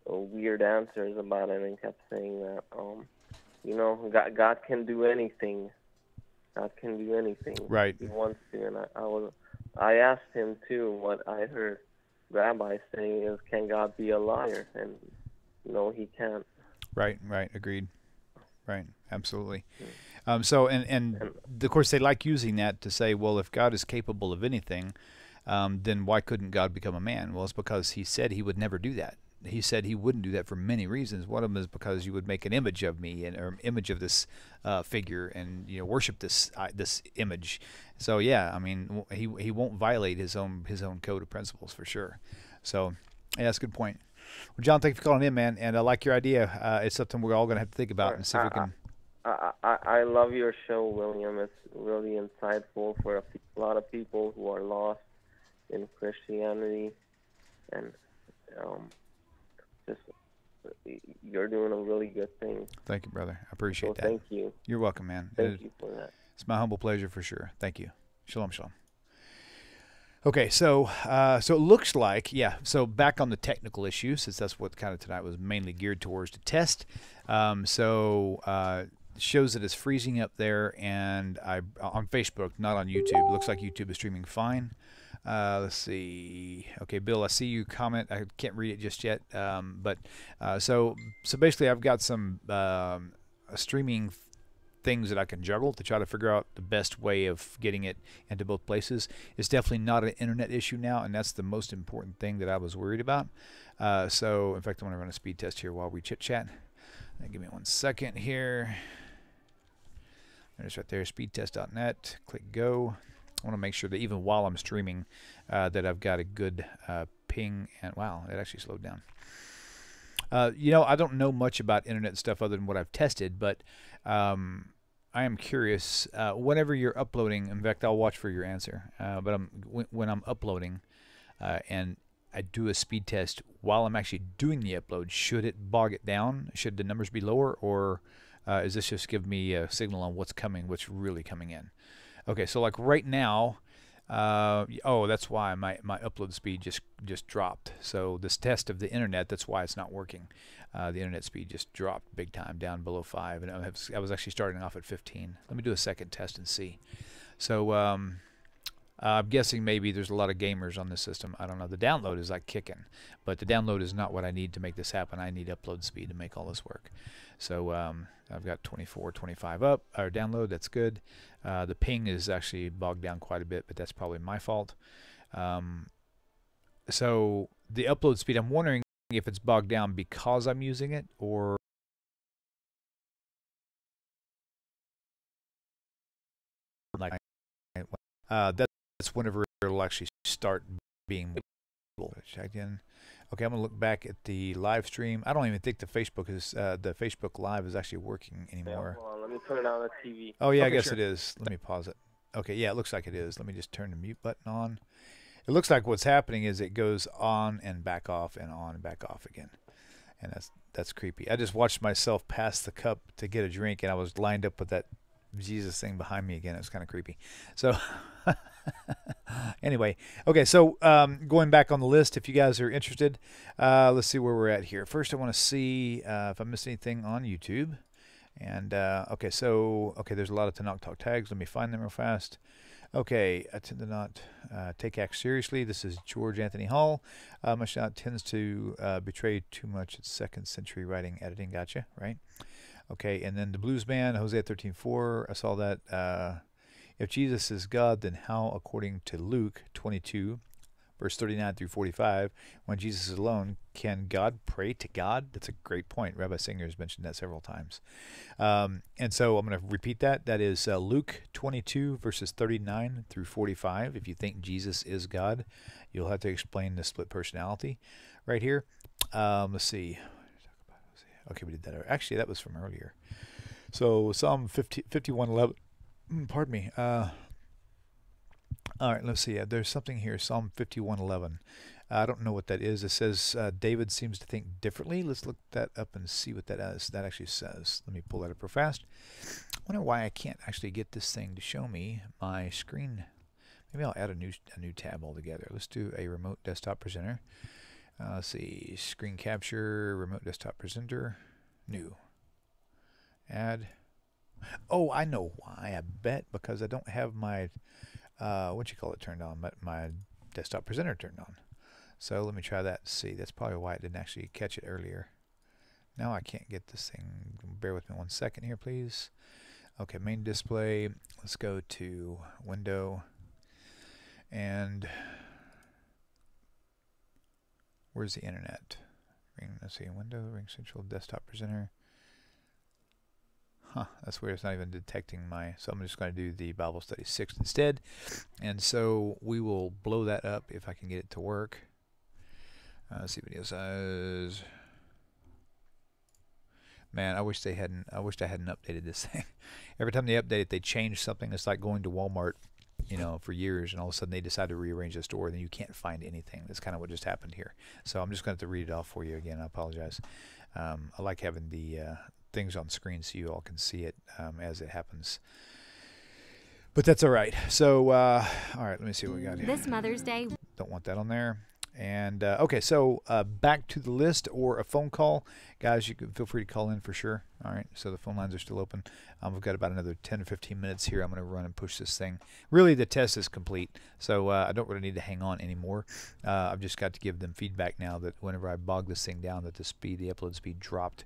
weird answers about it, and kept saying that, God can do anything. God can do anything. Right. He wants to, and I asked him too. What I heard Rabbi saying is, "Can God be a liar?" And no, he can't. Right. Agreed. Right. Absolutely. So, and of course, they like using that to say, well, if God is capable of anything, then why couldn't God become a man? Well, it's because he said he would never do that. He said he wouldn't do that for many reasons. One of them is because you would make an image of me or image of this figure, and worship this image. So yeah, I mean, he won't violate his own code of principles for sure. So yeah, that's a good point. Well, John, thank you for calling in, man, and I like your idea. It's something we're all going to have to think about and see if we can. I love your show, William. It's really insightful for a lot of people who are lost in Christianity, and you're doing a really good thing. Thank you, brother. I appreciate that. Thank you. You're welcome, man. Thank you for that. It's my humble pleasure for sure. Thank you. Shalom, shalom. Okay, so it looks like, so back on the technical issues, since that's what kind of tonight was mainly geared towards to test. Shows that it's freezing up there, and on Facebook, not on YouTube. It looks like YouTube is streaming fine. Let's see. Okay, Bill, I see you comment. I can't read it just yet. So basically, I've got some streaming things that I can juggle to try to figure out the best way of getting it into both places. It's definitely not an internet issue now, and that's the most important thing that I was worried about. So, in fact, I want to run a speed test here while we chit-chat. Give me 1 second here. There's right there, speedtest.net. Click go. I want to make sure that even while I'm streaming that I've got a good ping. And wow, it actually slowed down. I don't know much about internet stuff other than what I've tested, but I am curious. Whenever you're uploading, in fact, I'll watch for your answer. But when I'm uploading and I do a speed test while I'm actually doing the upload, should it bog it down? Should the numbers be lower, or is this just give me a signal on what's really coming in? Okay, so like right now, that's why my upload speed just dropped. So this test of the internet, that's why it's not working. The internet speed just dropped big time, down below 5, and I was actually starting off at 15. Let me do a second test and see. So I'm guessing maybe there's a lot of gamers on this system. I don't know. The download is like kicking, but the download is not what I need to make this happen. I need upload speed to make all this work. So I've got 24, 25 up, or download. That's good. The ping is actually bogged down quite a bit, but that's probably my fault. So the upload speed, I'm wondering if it's bogged down because I'm using it, or like that's whenever it'll actually start being checked in. Okay, I'm gonna look back at the live stream. I don't even think the Facebook Live is actually working anymore. Yeah, hold on, let me turn it on the TV. Oh yeah, okay, I guess sure. it is. Let me pause it. Okay, yeah, it looks like it is. Let me just turn the mute button on. It looks like what's happening is it goes on and back off and on and back off again, and that's creepy. I just watched myself pass the cup to get a drink, and I was lined up with that Jesus thing behind me again. It was kind of creepy. So anyway, okay, so going back on the list, if you guys are interested, let's see where we're at here. First, I want to see if I missed anything on YouTube. And okay, there's a lot of Tanakh Talk tags. Let me find them real fast. Okay, I tend to not take acts seriously. This is George Anthony Hall. My shot tends to betray too much its second century writing editing. Gotcha, right? Okay, and then the Blues Band, Hosea 13:4. I saw that. If Jesus is God, then how, according to Luke 22, verse 39 through 45, when Jesus is alone, can God pray to God? That's a great point. Rabbi Singer has mentioned that several times. And so I'm going to repeat that. That is Luke 22, verses 39 through 45. If you think Jesus is God, you'll have to explain the split personality right here. Let's see. Okay, we did that. Actually, that was from earlier. So Psalm 51:11. Pardon me. All right, let's see. There's something here, Psalm 51:11. I don't know what that is. It says David seems to think differently. Let's look that up and see what that is. That actually says. Let me pull that up real fast. I wonder why I can't actually get this thing to show me my screen. Maybe I'll add a new tab altogether. Let's do a remote desktop presenter. Let's see, screen capture, remote desktop presenter, new. Add. Oh, I know why. I bet because I don't have my turned on, my desktop presenter turned on. So let me try that. See, that's probably why it didn't actually catch it earlier. Now I can't get this thing. Bear with me 1 second here, please. Okay, main display. Let's go to Window. And where's the internet? Let's see, Window, Ring Central, Desktop Presenter. Huh, that's weird. It's not even detecting so I'm just going to do the Bible Study 6 instead. And so we will blow that up if I can get it to work. Let's see, video size. Man, I wish I hadn't updated this thing. Every time they update it, they change something. It's like going to Walmart, for years, and all of a sudden they decide to rearrange the store, and then you can't find anything. That's kind of what just happened here. So I'm just going to have to read it off for you again. I apologize. I like having the things on screen so you all can see it as it happens. But that's all right. So, all right, let me see what we got here. This Mother's Day. Don't want that on there. And okay, so back to the list or a phone call. Guys, you can feel free to call in for sure. All right, so the phone lines are still open. We've got about another 10 or 15 minutes here. I'm going to run and push this thing. Really, the test is complete, so I don't really need to hang on anymore. I've just got to give them feedback now that whenever I bog this thing down, that the upload speed dropped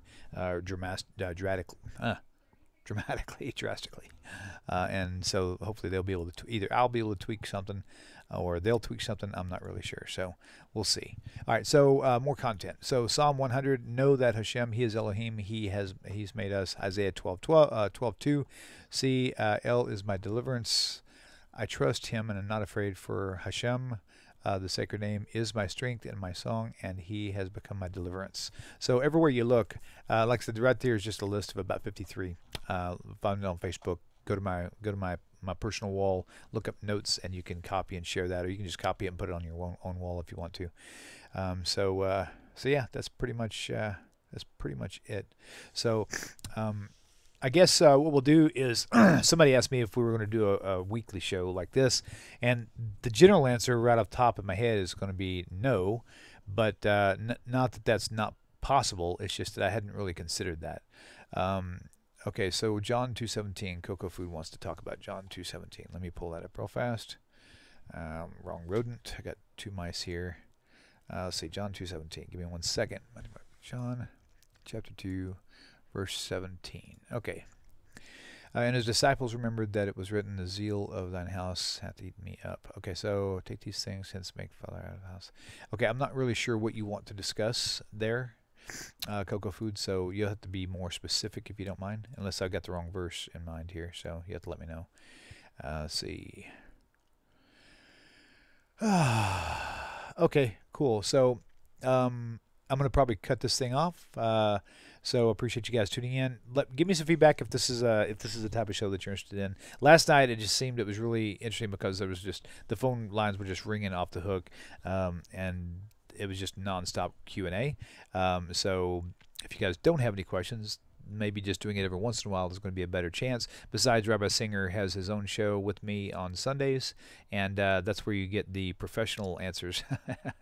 drastically. And so hopefully they'll be able to either I'll be able to tweak something or they'll tweak something. I'm not really sure. So we'll see. All right. So more content. So Psalm 100, know that Hashem, he is Elohim. He's made us. Isaiah 12:2. See, El is my deliverance. I trust him and am not afraid, for Hashem, the sacred name, is my strength and my song, and he has become my deliverance. So everywhere you look, like I said, right there is just a list of about 53. Found it on Facebook. Go to my personal wall, look up notes, and you can copy and share that, or you can just copy it and put it on your own wall if you want to. So yeah, that's pretty much it. So I guess what we'll do is somebody asked me if we were going to do a weekly show like this, and the general answer right off the top of my head is going to be no, but not that that's not possible. It's just that I hadn't really considered that. Okay, so John 2:17, Cocoa Food wants to talk about John 2:17. Let me pull that up real fast. Wrong rodent. I got two mice here. Let's see, John 2:17. Give me 1 second. John chapter 2, verse 17. Okay. And his disciples remembered that it was written, the zeal of thine house hath eaten me up. Okay, so take these things, hence make fire out of the house. Okay, I'm not really sure what you want to discuss there, Cocoa Food, so you'll have to be more specific if you don't mind, unless I've got the wrong verse in mind here, so you have to let me know. Let's see. Okay, cool. So I'm going to probably cut this thing off. So appreciate you guys tuning in. Give me some feedback if this is the type of show that you're interested in. Last night it just seemed it was really interesting because there was just the phone lines were just ringing off the hook, and it was just nonstop Q&A. So if you guys don't have any questions, maybe just doing it every once in a while is going to be a better chance. Besides, Rabbi Singer has his own show with me on Sundays, and that's where you get the professional answers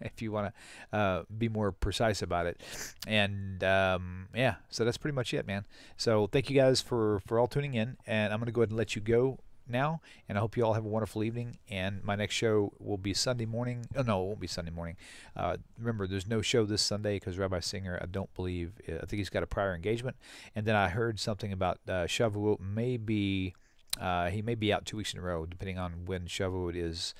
if you want to be more precise about it. And yeah, so that's pretty much it, man. So thank you guys for all tuning in, and I'm going to go ahead and let you go now, and I hope you all have a wonderful evening. And my next show will be Sunday morning. Oh no, it won't be Sunday morning. Remember, there's no show this Sunday because Rabbi Singer, I think he's got a prior engagement. And then I heard something about Shavuot. Maybe he may be out 2 weeks in a row, depending on when Shavuot is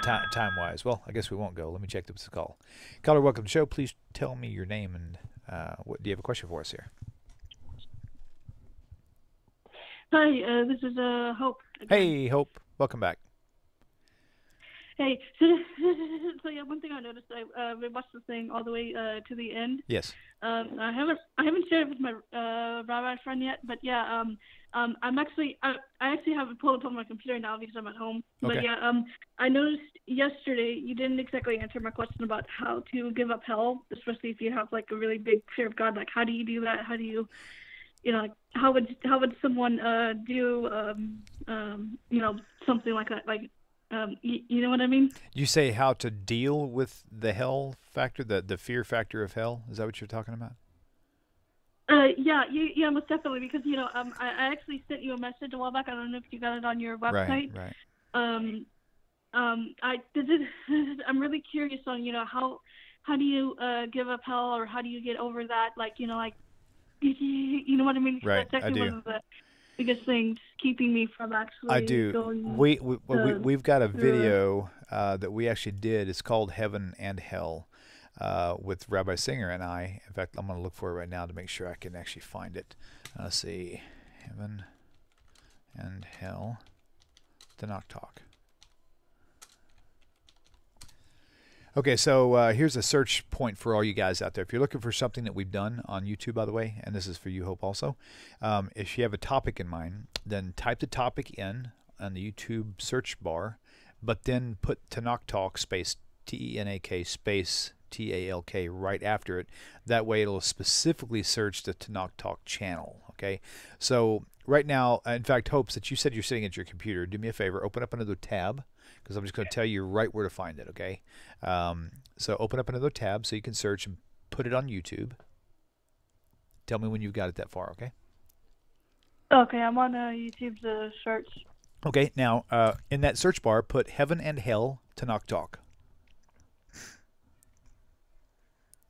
time-wise. Well, I guess we won't go. Let me check this call. Caller, welcome to the show. Please tell me your name and what do you have a question for us here? Hi, this is Hope. Again. Hey, Hope. Welcome back. Hey, so yeah, one thing I noticed, I watched the thing all the way to the end. Yes. I haven't shared it with my rabbi friend yet, but yeah, I actually have it pulled up on my computer now because I'm at home. Okay. But yeah, I noticed yesterday you didn't exactly answer my question about how to give up hell, especially if you have like a really big fear of God. Like, how do you do that? How do you, like, how would someone do something like that? Like, you know what I mean? You say how to deal with the hell factor, the fear factor of hell? Is that what you're talking about? Yeah, most definitely. Because I actually sent you a message a while back. I don't know if you got it on your website. Right. I'm really curious on how do you give up hell, or how do you get over that? Like you know what I mean? Right, That's actually I do. one of the biggest things keeping me from actually. I do. Going, We've got a video that we actually did. It's called Heaven and Hell, with Rabbi Singer and I. In fact, I'm going to look for it right now to make sure I can actually find it. Let's see. Heaven and Hell, the Knock Talk. Okay, so here's a search point for all you guys out there. If you're looking for something that we've done on YouTube, by the way, and this is for you, Hope, also, if you have a topic in mind, then type the topic in on the YouTube search bar, but then put Tanakh Talk space T-E-N-A-K space T-A-L-K right after it. That way it'll specifically search the Tanakh Talk channel, okay? So right now, in fact, Hope, since you said you're sitting at your computer, do me a favor, open up another tab, because I'm just going to tell you right where to find it, okay? So open up another tab so you can search and put it on YouTube. Tell me when you've got it that far, okay? Okay, I'm on YouTube to search. Okay, now in that search bar, put Heaven and Hell Tanakh Talk.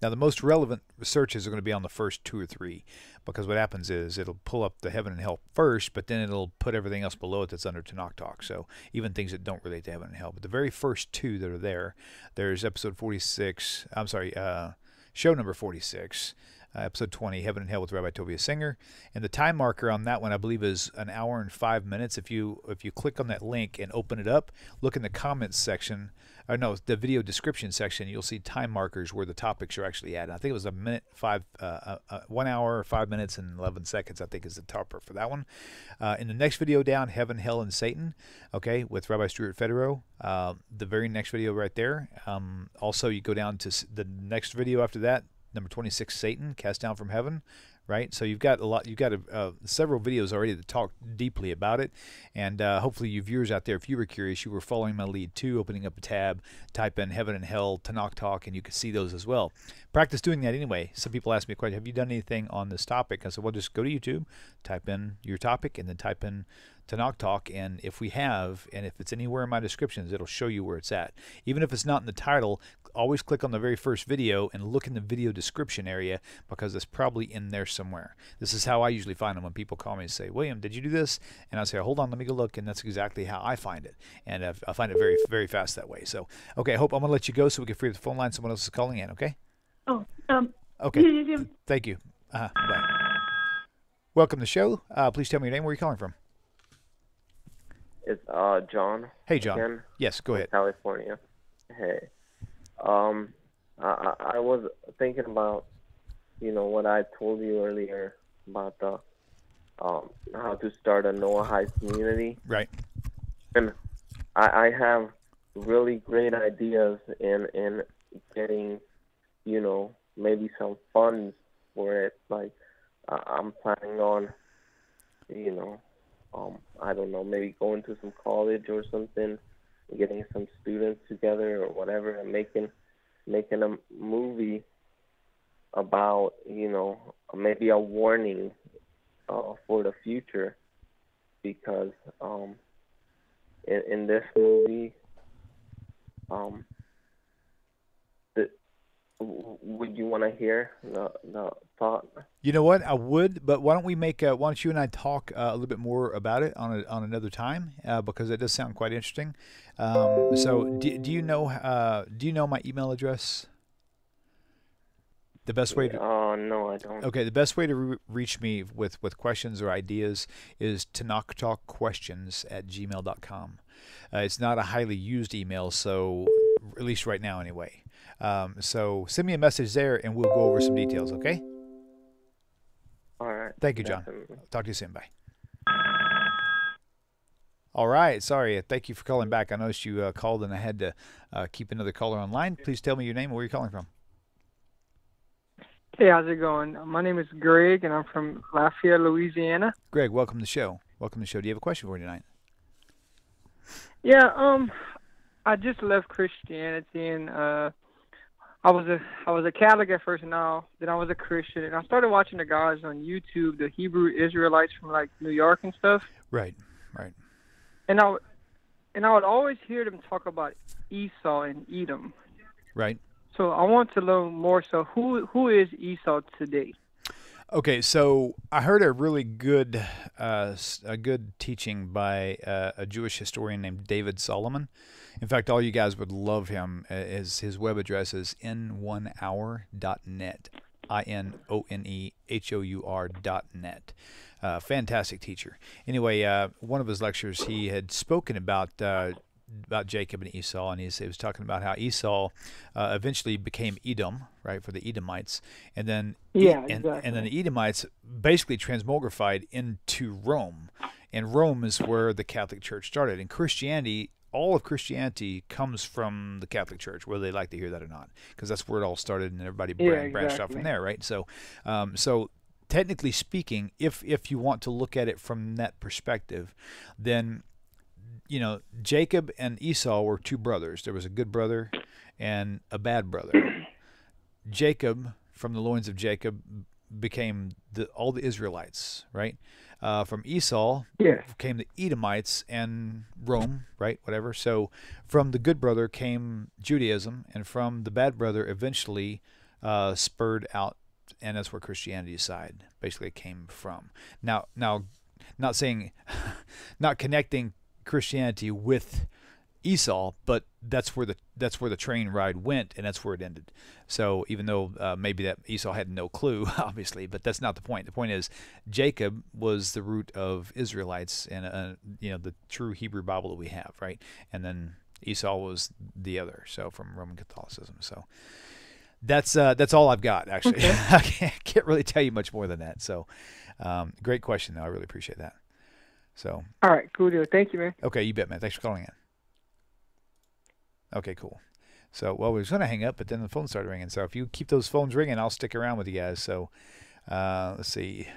Now, the most relevant searches are going to be on the first 2 or 3, because what happens is it'll pull up the Heaven and Hell first, but then it'll put everything else below it that's under Tanakh Talk. So even things that don't relate to Heaven and Hell. But the very first 2 that are there, there's episode 46, I'm sorry, show number 46, episode 20, Heaven and Hell with Rabbi Tovia Singer. And the time marker on that one, I believe, is 1 hour and 5 minutes. If you click on that link and open it up, look in the comments section, or no, the video description section, you'll see time markers where the topics are actually at. And I think it was 1 hour, 5 minutes, and 11 seconds, I think, is the topper for that one. In the next video down, Heaven, Hell, and Satan, okay, with Rabbi Stuart Federow, the very next video right there. Also, you go down to the next video after that, number 26, Satan, cast down from heaven, right? So you've got several videos already that talk deeply about it, and hopefully you viewers out there, if you were curious, you were following my lead too, opening up a tab, type in Heaven and Hell, Tanakh Talk, and you can see those as well. Practice doing that anyway. Some people ask me a question, have you done anything on this topic? I said, well, just go to YouTube, type in your topic, and then type in Tanakh Talk, and if we have, and if it's anywhere in my descriptions, it'll show you where it's at. Even if it's not in the title, always click on the very first video and look in the video description area, because it's probably in there somewhere. This is how I usually find them when people call me and say, William, did you do this? And I say, hold on, let me go look, and that's exactly how I find it. And I find it very, very fast that way. So, okay, I hope I'm going to let you go so we can free up the phone line. Someone else is calling in, okay? Oh, okay. Thank you. Bye. Welcome to the show. Please tell me your name. Where are you calling from? It's John. Hey, John. Again, yes, go ahead. California. Hey. I was thinking about, what I told you earlier about the how to start a Noahide community. Right. And I have really great ideas in getting, maybe some funds for it. Like, I'm planning on, I don't know, maybe going to some college or something, getting some students together or whatever, and making a movie about, maybe a warning for the future, because in this movie, would you want to hear the thought? You know what? I would, but why don't we why don't you and I talk a little bit more about it on another time, because it does sound quite interesting. So do you know my email address? The best way to no, I don't. Okay, the best way to reach me with questions or ideas is tanakhtalkquestions@gmail.com. It's not a highly used email, so at least right now anyway. So send me a message there, and we'll go over some details, okay? All right. Thank you, John. Talk to you soon. Bye. All right. Sorry. Thank you for calling back. I noticed you called, and I had to keep another caller online. Please tell me your name and where you're calling from. Hey, how's it going? My name is Greg, and I'm from Lafayette, Louisiana. Greg, welcome to the show. Welcome to the show. Do you have a question for me tonight? Yeah. I just left Christianity, and I was a Catholic at first, and then I was a Christian, and I started watching the guys on YouTube, the Hebrew Israelites from like New York and stuff. Right. And I would always hear them talk about Esau and Edom. Right. So I want to learn more. So who is Esau today? Okay, so I heard a really good teaching by a Jewish historian named David Solomon. In fact, all you guys would love him. His web address is in1hour.net, INONEHOUR.net. Fantastic teacher. Anyway, one of his lectures, he had spoken about Jacob and Esau, and he was talking about how Esau eventually became Edom, right, for the Edomites, and then exactly. and then the Edomites basically transmogrified into Rome, and Rome is where the Catholic Church started. And Christianity, all of Christianity comes from the Catholic Church, whether they like to hear that or not, because that's where it all started, and everybody branched out from there, right? So, technically speaking, if you want to look at it from that perspective, then Jacob and Esau were two brothers. There was a good brother and a bad brother. Jacob, from the loins of Jacob, became all the Israelites, right? From Esau came the Edomites and Rome, right? Whatever. So from the good brother came Judaism, and from the bad brother eventually spurred out, and that's where Christianity side basically came from. Now, not connecting Christianity with Esau, but that's where the train ride went, and that's where it ended. So even though maybe that Esau had no clue, obviously, but that's not the point. The point is Jacob was the root of Israelites and the true Hebrew Bible that we have, right? And then Esau was the other, so from Roman Catholicism. So that's all I've got, actually. Okay. I can't really tell you much more than that. So great question, though. I really appreciate that. So. All right, cool deal. Thank you, man. Okay, you bet, man. Thanks for calling in. Okay, cool. So, we was going to hang up, but then the phone started ringing. So if you keep those phones ringing, I'll stick around with you guys. So let's see.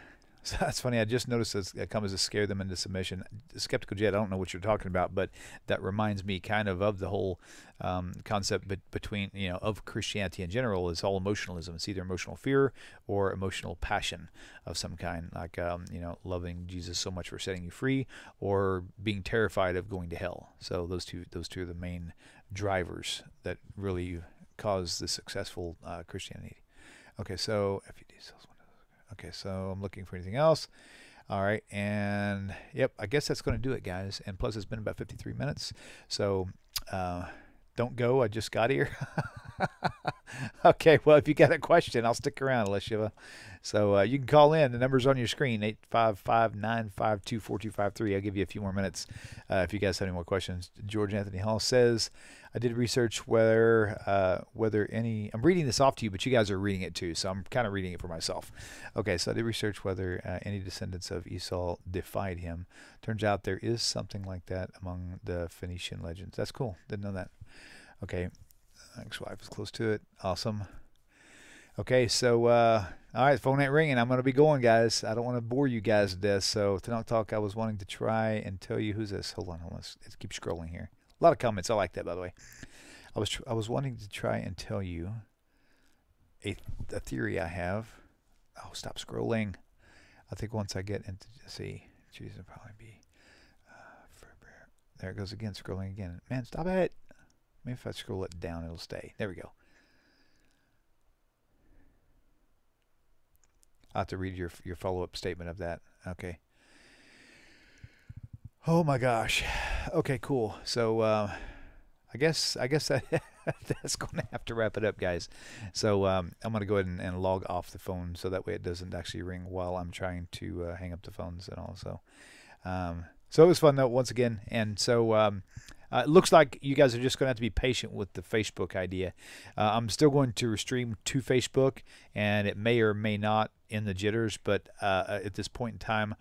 So that's funny. I just noticed it comes to scare them into submission. Skeptical Jet, I don't know what you're talking about, but that reminds me kind of the whole concept between, of Christianity in general is all emotionalism. It's either emotional fear or emotional passion of some kind, like, loving Jesus so much for setting you free, or being terrified of going to hell. So those two are the main drivers that really cause the successful Christianity. Okay, so FUD sales. Okay, so I'm looking for anything else. All right, and yep, I guess that's going to do it, guys. And plus, it's been about 53 minutes, so don't go. I just got here. Okay, well, if you got a question, I'll stick around, Alicia. So you can call in. The number's on your screen, 855-952-4253. I'll give you a few more minutes if you guys have any more questions. George Anthony Hall says, I did research whether any... I'm reading this off to you, but you guys are reading it too, so I'm kind of reading it for myself. Okay, so I did research whether any descendants of Esau defied him. Turns out there is something like that among the Phoenician legends. That's cool. Didn't know that. Okay. Ex-wife is close to it. Awesome. Okay, so all right, the phone ain't ringing. I'm going to be going, guys. I don't want to bore you guys to death. So Tanakh Talk, I was wanting to try and tell you who's this. Hold on. Let's keep scrolling here. A lot of comments. I like that, by the way. I was wanting to try and tell you a theory I have. Oh, stop scrolling. I think once I get into choose will probably be there it goes again, scrolling again. Man, stop it. Maybe if I scroll it down, it'll stay. There we go. I'll have to read your follow-up statement of that. Okay. Oh my gosh. Okay, cool. So I guess that that's going to have to wrap it up, guys. So I'm going to go ahead and log off the phone so that way it doesn't actually ring while I'm trying to hang up the phones and all. So So it was fun, though, once again. And so it looks like you guys are just going to have to be patient with the Facebook idea. I'm still going to stream to Facebook, and it may or may not end the jitters. But at this point in time,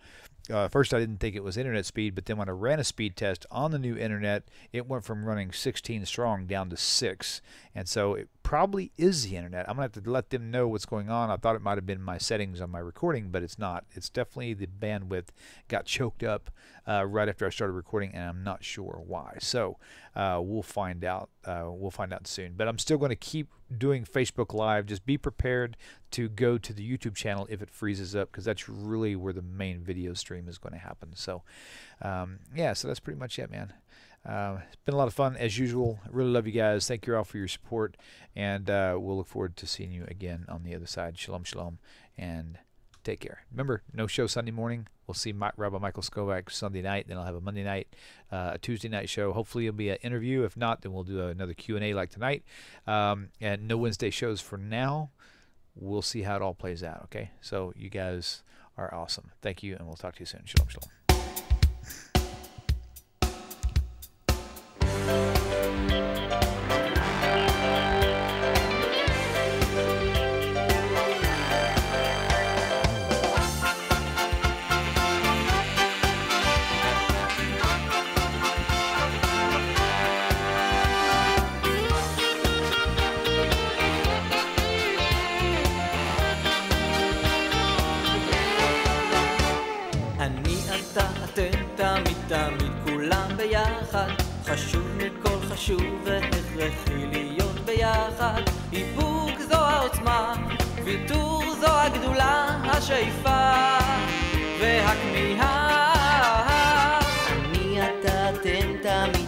first I didn't think it was internet speed, but then when I ran a speed test on the new internet, it went from running 16 strong down to 6. And so it probably is the internet. I'm going to have to let them know what's going on. I thought it might have been my settings on my recording, but it's not. It's definitely the bandwidth got choked up right after I started recording, and I'm not sure why. So we'll find out. We'll find out soon. But I'm still going to keep doing Facebook Live. Just be prepared to go to the YouTube channel if it freezes up, because that's really where the main video stream is going to happen. So yeah, so that's pretty much it, man. It's been a lot of fun as usual. I really love you guys. Thank you all for your support, and we'll look forward to seeing you again on the other side. Shalom, shalom, and take care. Remember, no show Sunday morning. We'll see Rabbi Michael Skobac Sunday night. Then I'll have a Monday night, a Tuesday night show. Hopefully it'll be an interview. If not, then we'll do another Q&A like tonight. And no Wednesday shows for now. We'll see how it all plays out, okay? So you guys are awesome. Thank you, and we'll talk to you soon. Shalom, shalom. תמיד כולם ביחד, חשוב מכל חשוב והכרחי להיות ביחד. איפוק זו העוצמה, ויתור זו הגדולה, השאיפה והכמיהה. אני אתה אתם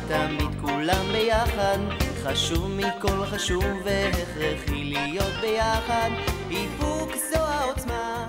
תמיד כולם ביחד, חשוב מכל חשוב והכרחי להיות ביחד. איפוק זו העוצמה